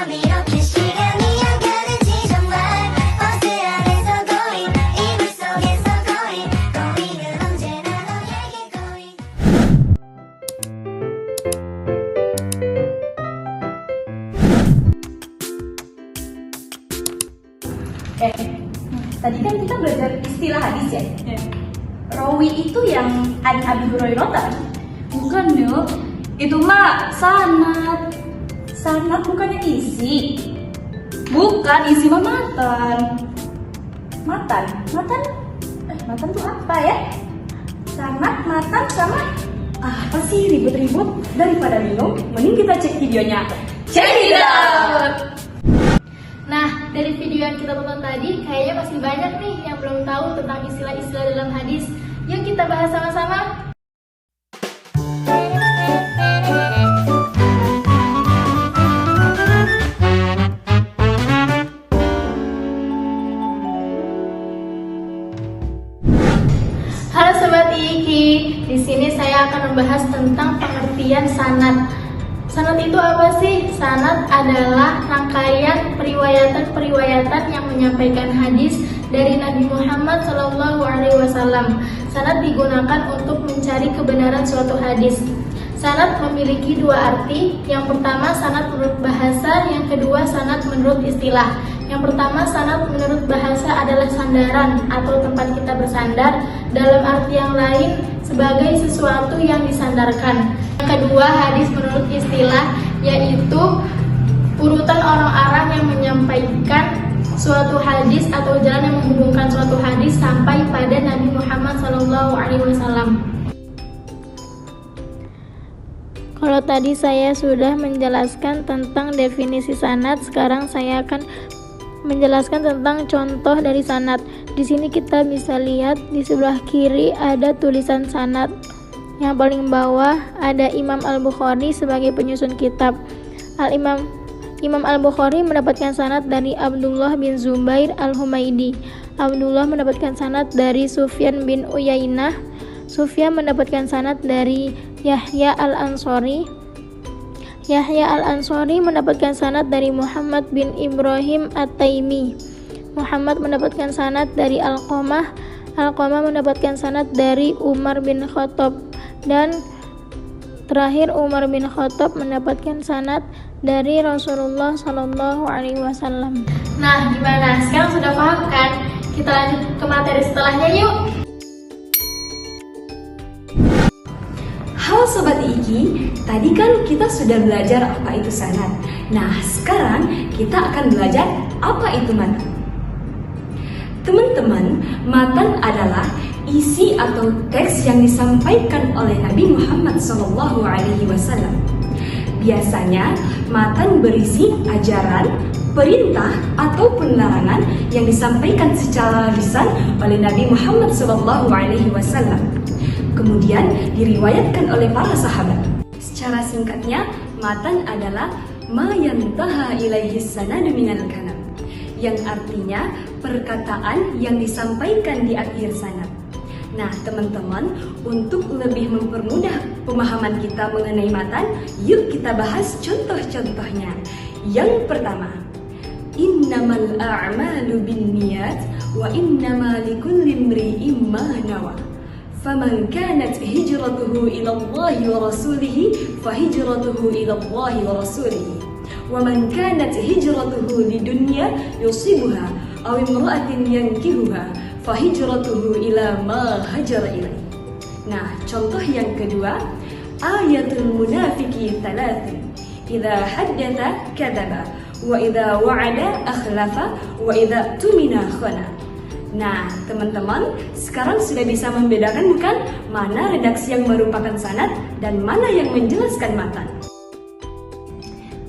이렇게 시간이 안 가는지 정말 버스 안에서 going 이불 속에서 going going은 언제나 너에게 going. Tadi kan kita belajar istilah hadis ya? Rawi itu yang an Abi Hurairah kan? Bukan Yuk, itu mah sanad. Sanad bukannya isi. Bukan, isi mah matan. Matan? Matan tuh apa ya? Sanad, matan sama apa sih ribut-ribut? Daripada bingung, mending kita cek videonya. Check it out! Nah, dari video yang kita tonton tadi, kayaknya masih banyak nih yang belum tahu tentang istilah-istilah dalam hadis. Yuk kita bahas sama-sama. Halo Sobat Iki, di sini saya akan membahas tentang pengertian sanad. Sanad itu apa sih? Sanad adalah rangkaian periwayatan yang menyampaikan hadis dari Nabi Muhammad SAW. Sanad digunakan untuk mencari kebenaran suatu hadis. Sanad memiliki dua arti. Yang pertama sanad menurut bahasa, yang kedua sanad menurut istilah. Yang pertama, sanad menurut bahasa adalah sandaran atau tempat kita bersandar. Dalam arti yang lain, sebagai sesuatu yang disandarkan. Yang kedua, hadis menurut istilah, yaitu urutan orang-orang yang menyampaikan suatu hadis atau jalan yang menghubungkan suatu hadis sampai pada Nabi Muhammad SAW. Kalau tadi saya sudah menjelaskan tentang definisi sanad, sekarang saya akan menjelaskan tentang contoh dari sanad. Di sini kita bisa lihat di sebelah kiri ada tulisan sanad. Yang paling bawah ada Imam Al-Bukhari sebagai penyusun kitab. Imam Al-Bukhari mendapatkan sanad dari Abdullah bin Zubair Al-Humaidi. Abdullah mendapatkan sanad dari Sufyan bin Uyainah. Sufyan mendapatkan sanad dari Yahya Al-Ansari. Yahya Al-Ansari mendapatkan sanad dari Muhammad bin Ibrahim At-Taimi. Muhammad mendapatkan sanad dari Alqamah. Alqamah mendapatkan sanad dari Umar bin Khattab. Dan terakhir Umar bin Khattab mendapatkan sanad dari Rasulullah SAW. Nah, gimana? Sekarang sudah paham kan? Kita lanjut ke materi setelahnya yuk. Halo Sobat Iki, tadi kan kita sudah belajar apa itu sanad. Nah, sekarang kita akan belajar apa itu matan. Teman-teman, matan adalah isi atau teks yang disampaikan oleh Nabi Muhammad SAW. Biasanya, matan berisi ajaran, perintah, ataupun larangan yang disampaikan secara lisan oleh Nabi Muhammad SAW. Kemudian diriwayatkan oleh para sahabat. Secara singkatnya, matan adalah ma yantaha ilaihi sanadu minal kalam, yang artinya perkataan yang disampaikan di akhir sanad. Nah, teman-teman, untuk lebih mempermudah pemahaman kita mengenai matan, yuk kita bahas contoh-contohnya. Yang pertama, innamal a'malu binniyat wa innama likulli imri'in ma nawa. فَمَنْ كَانَتْ هِجْرَتُهُ إِلَى اللَّهِ وَرَسُولِهِ فَهِجْرَتُهُ إِلَى اللَّهِ وَرَسُولِهِ وَمَنْ كَانَتْ هِجْرَتُهُ لِدُنْيَا يُصِيبُهَا أَوْ امْرَأَةٍ يَنْكِحُهَا فَهِجْرَتُهُ إِلَى مَا هَاجَرَ إِلَيْهِ. Nah, contoh yang kedua, ayatul munafiki thalathin, idza haddatha kadzaba wa idza wa'ada akhlafa wa idza tumina khana. Nah, teman-teman, sekarang sudah bisa membedakan bukan mana redaksi yang merupakan sanad dan mana yang menjelaskan matan.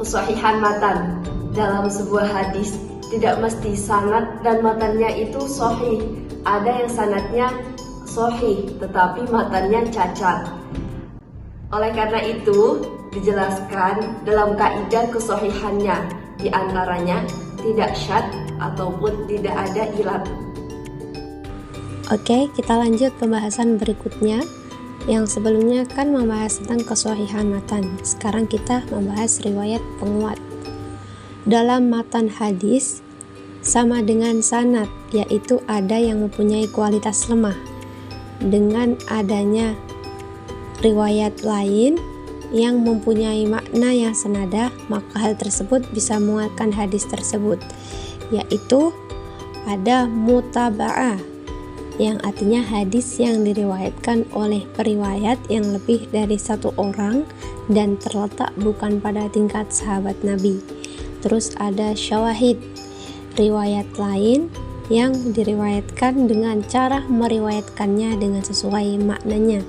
Kesahihan matan dalam sebuah hadis tidak mesti sanad dan matannya itu sahih. Ada yang sanadnya sahih tetapi matannya cacat. Oleh karena itu dijelaskan dalam kaidah kesahihannya, di antaranya tidak syadz ataupun tidak ada ilat. Oke, kita lanjut pembahasan berikutnya. Yang sebelumnya kan membahas tentang kesahihan matan. Sekarang kita membahas riwayat penguat. dalam matan hadis sama dengan sanad, yaitu ada yang mempunyai kualitas lemah. Dengan adanya riwayat lain yang mempunyai makna yang senada, maka hal tersebut bisa menguatkan hadis tersebut, yaitu ada mutaba'ah, yang artinya hadis yang diriwayatkan oleh periwayat yang lebih dari satu orang dan terletak bukan pada tingkat sahabat Nabi. Terus ada syawahid, riwayat lain yang diriwayatkan dengan cara meriwayatkannya dengan sesuai maknanya.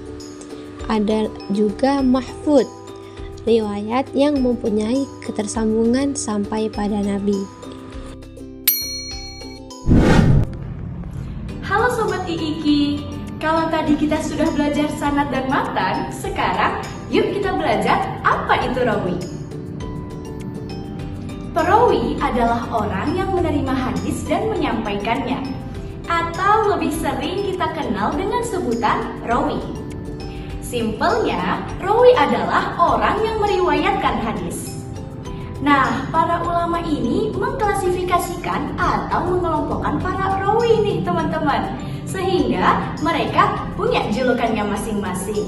Ada juga mahfud, riwayat yang mempunyai ketersambungan sampai pada Nabi. Halo Sobat IIKI, kalau tadi kita sudah belajar sanad dan matan, sekarang yuk kita belajar apa itu rawi. Perawi adalah orang yang menerima hadis dan menyampaikannya, atau lebih sering kita kenal dengan sebutan rawi. Simpelnya, rawi adalah orang yang meriwayatkan hadis. Nah, para ulama ini mengklasifikasikan atau mengelompokkan para rawi nih teman-teman, sehingga mereka punya julukannya masing-masing.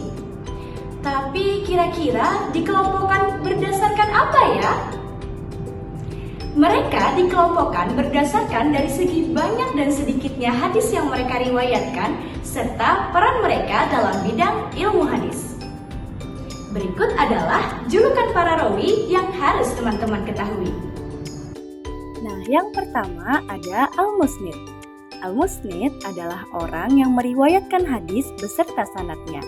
Tapi kira-kira dikelompokkan berdasarkan apa ya? Mereka dikelompokkan berdasarkan dari segi banyak dan sedikitnya hadis yang mereka riwayatkan serta peran mereka dalam bidang ilmu hadis. Berikut adalah julukan para rawi yang harus teman-teman ketahui. Nah, yang pertama ada al-musnid. Al-musnid adalah orang yang meriwayatkan hadis beserta sanadnya.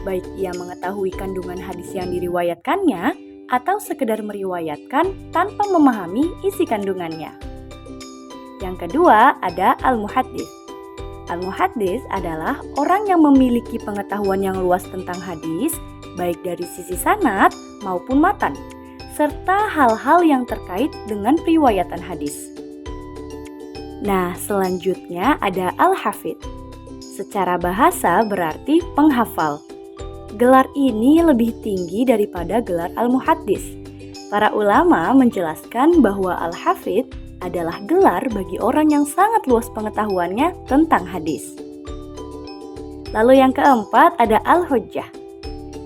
Baik ia mengetahui kandungan hadis yang diriwayatkannya atau sekedar meriwayatkan tanpa memahami isi kandungannya. Yang kedua ada al-muhaddits. Al-muhaddits adalah orang yang memiliki pengetahuan yang luas tentang hadis, baik dari sisi sanad maupun matan, serta hal-hal yang terkait dengan periwayatan hadis. Nah, selanjutnya ada al-hafidz. Secara bahasa berarti penghafal. Gelar ini lebih tinggi daripada gelar al-muhaddits. Para ulama menjelaskan bahwa al-hafidz adalah gelar bagi orang yang sangat luas pengetahuannya tentang hadis. Lalu yang keempat ada al-hujjah.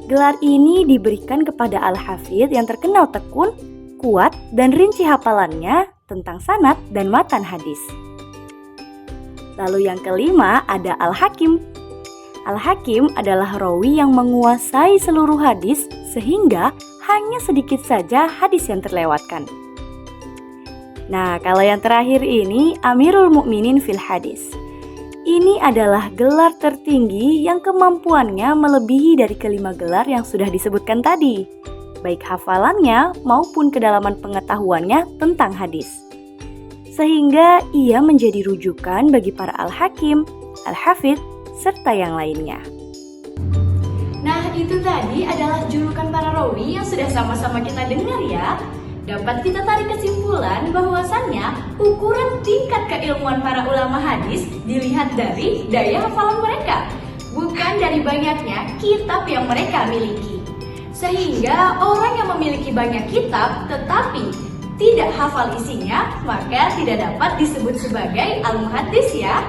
Gelar ini diberikan kepada al-hafidz yang terkenal tekun, kuat, dan rinci hafalannya tentang sanad dan matan hadis. Lalu yang kelima ada al-hakim. Al-hakim adalah rawi yang menguasai seluruh hadis sehingga hanya sedikit saja hadis yang terlewatkan. Nah, kalau yang terakhir ini Amirul Mukminin fil Hadis. Ini adalah gelar tertinggi yang kemampuannya melebihi dari kelima gelar yang sudah disebutkan tadi, baik hafalannya maupun kedalaman pengetahuannya tentang hadis. Sehingga ia menjadi rujukan bagi para al-hakim, al-hafidz, serta yang lainnya. Nah, itu tadi adalah julukan para rawi yang sudah sama-sama kita dengar ya. Dapat kita tarik kesimpulan bahwasannya ukuran tingkat keilmuan para ulama hadis dilihat dari daya hafalan mereka, bukan dari banyaknya kitab yang mereka miliki. Sehingga orang yang memiliki banyak kitab tetapi tidak hafal isinya, maka tidak dapat disebut sebagai al-muhaddits ya.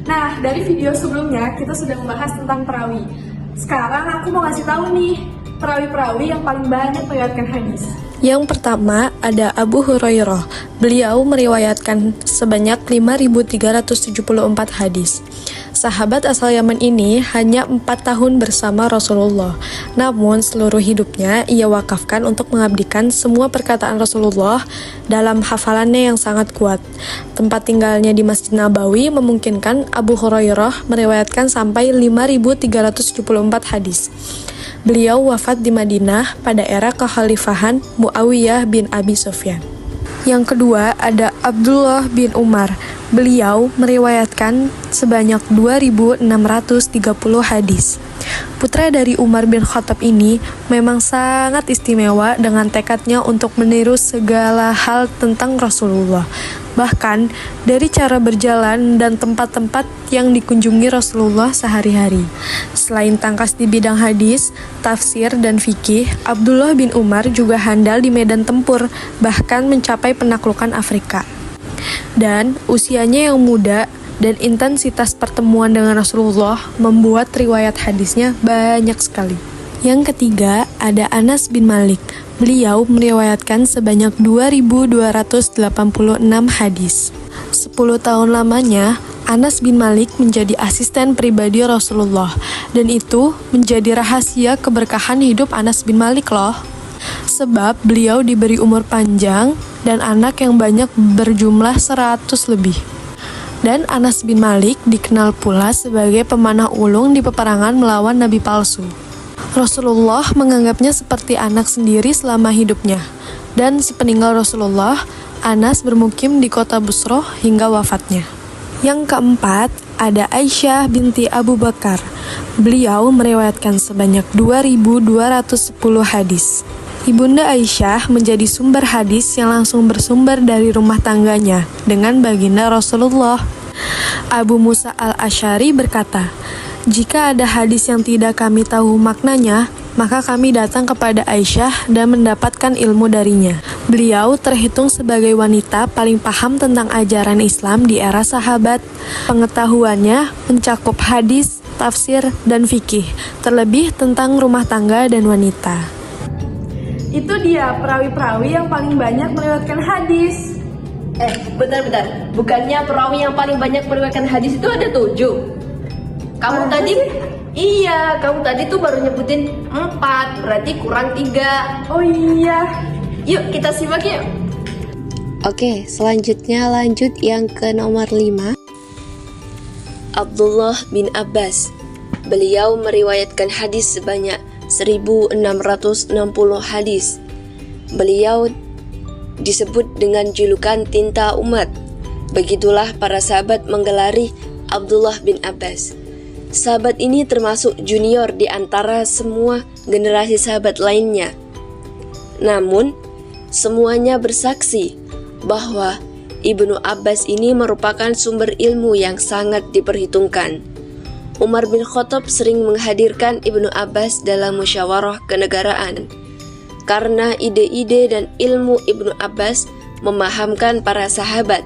Nah, dari video sebelumnya kita sudah membahas tentang perawi. Sekarang aku mau ngasih tahu nih, perawi-perawi yang paling banyak meriwayatkan hadis. Yang pertama ada Abu Hurairah. Beliau meriwayatkan sebanyak 5.374 hadis. Sahabat asal Yaman ini hanya 4 tahun bersama Rasulullah. Namun seluruh hidupnya ia wakafkan untuk mengabdikan semua perkataan Rasulullah dalam hafalannya yang sangat kuat. Tempat tinggalnya di Masjid Nabawi memungkinkan Abu Hurairah meriwayatkan sampai 5.374 hadis. Beliau wafat di Madinah pada era kekhalifahan Muawiyah bin Abi Sufyan. Yang kedua ada Abdullah bin Umar. Beliau meriwayatkan sebanyak 2.630 hadis. Putra dari Umar bin Khattab ini memang sangat istimewa dengan tekadnya untuk meniru segala hal tentang Rasulullah. Bahkan dari cara berjalan dan tempat-tempat yang dikunjungi Rasulullah sehari-hari. Selain tangkas di bidang hadis, tafsir, dan fikih, Abdullah bin Umar juga handal di medan tempur, bahkan mencapai penaklukan Afrika. Dan usianya yang muda dan intensitas pertemuan dengan Rasulullah membuat riwayat hadisnya banyak sekali. Yang ketiga, ada Anas bin Malik. Beliau meriwayatkan sebanyak 2.286 hadis. 10 tahun lamanya, Anas bin Malik menjadi asisten pribadi Rasulullah, dan itu menjadi rahasia keberkahan hidup Anas bin Malik loh. Sebab beliau diberi umur panjang dan anak yang banyak berjumlah 100 lebih. Dan Anas bin Malik dikenal pula sebagai pemanah ulung di peperangan melawan nabi palsu. Rasulullah menganggapnya seperti anak sendiri selama hidupnya. Dan sepeninggal Rasulullah, Anas bermukim di kota Busroh hingga wafatnya. Yang keempat, ada Aisyah binti Abu Bakar. Beliau meriwayatkan sebanyak 2.210 hadis. Ibunda Aisyah menjadi sumber hadis yang langsung bersumber dari rumah tangganya dengan baginda Rasulullah. Abu Musa al-Asy'ari berkata, "Jika ada hadis yang tidak kami tahu maknanya, maka kami datang kepada Aisyah dan mendapatkan ilmu darinya." Beliau terhitung sebagai wanita paling paham tentang ajaran Islam di era sahabat. Pengetahuannya mencakup hadis, tafsir, dan fikih, terlebih tentang rumah tangga dan wanita. Itu dia perawi-perawi yang paling banyak meriwayatkan hadis. Bentar. Bukannya perawi yang paling banyak meriwayatkan hadis itu ada 7? Kamu tadi tuh baru nyebutin 4, berarti kurang 3. Oh iya. Yuk kita simak yuk. Oke, selanjutnya lanjut yang ke nomor 5. Abdullah bin Abbas. Beliau meriwayatkan hadis sebanyak 1660 hadis. Beliau disebut dengan julukan tinta umat. Begitulah para sahabat menggelari Abdullah bin Abbas. Sahabat ini termasuk junior di antara semua generasi sahabat lainnya. Namun, semuanya bersaksi bahwa Ibnu Abbas ini merupakan sumber ilmu yang sangat diperhitungkan. Umar bin Khattab sering menghadirkan Ibnu Abbas dalam musyawarah kenegaraan. Karena ide-ide dan ilmu Ibnu Abbas memahamkan para sahabat.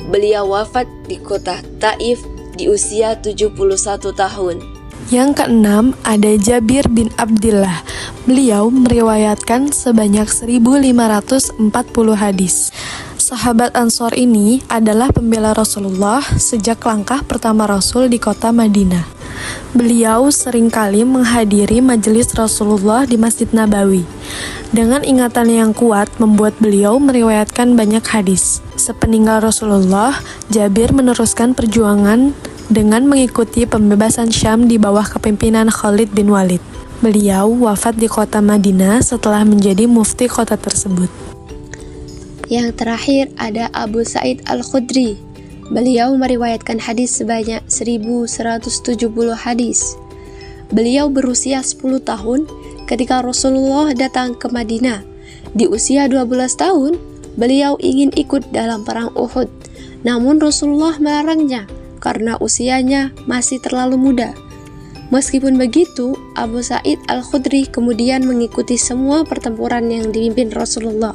Beliau wafat di kota Taif di usia 71 tahun. Yang keenam, ada Jabir bin Abdillah. Beliau meriwayatkan sebanyak 1.540 hadis. Sahabat Ansor ini adalah pembela Rasulullah sejak langkah pertama Rasul di kota Madinah. Beliau seringkali menghadiri majelis Rasulullah di Masjid Nabawi. Dengan ingatan yang kuat membuat beliau meriwayatkan banyak hadis. Sepeninggal Rasulullah, Jabir meneruskan perjuangan dengan mengikuti pembebasan Syam di bawah kepemimpinan Khalid bin Walid. Beliau wafat di kota Madinah setelah menjadi mufti kota tersebut. Yang terakhir ada Abu Sa'id Al-Khudri. Beliau meriwayatkan hadis sebanyak 1170 hadis. Beliau berusia 10 tahun ketika Rasulullah datang ke Madinah. Di usia 12 tahun, beliau ingin ikut dalam perang Uhud. Namun Rasulullah melarangnya karena usianya masih terlalu muda. Meskipun begitu, Abu Sa'id Al-Khudri kemudian mengikuti semua pertempuran yang dipimpin Rasulullah.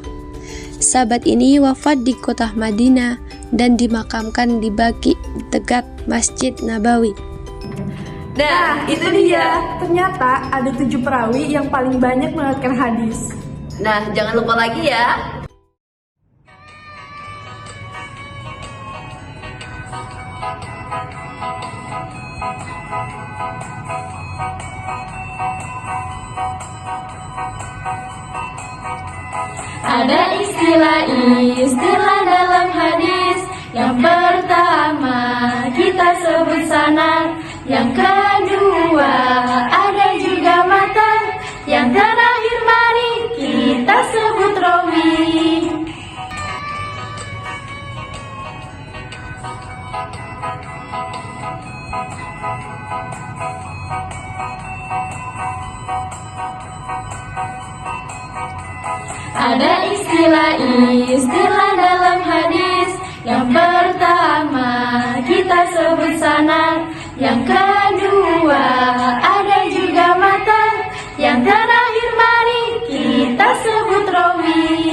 Sahabat ini wafat di kota Madinah dan dimakamkan di Baqi dekat Masjid Nabawi. Nah, itu dia. Ternyata ada 7 perawi yang paling banyak meriwayatkan hadis. Nah, jangan lupa lagi ya. Ada istilah dalam hadis. Yang pertama kita sebut sanad, yang kedua ada juga matan, yang terakhir mari kita sebut rawi. Ada istilah dalam hadis. Yang pertama kita sebut sanad, yang kedua ada juga matan, yang terakhir mari kita sebut rawi.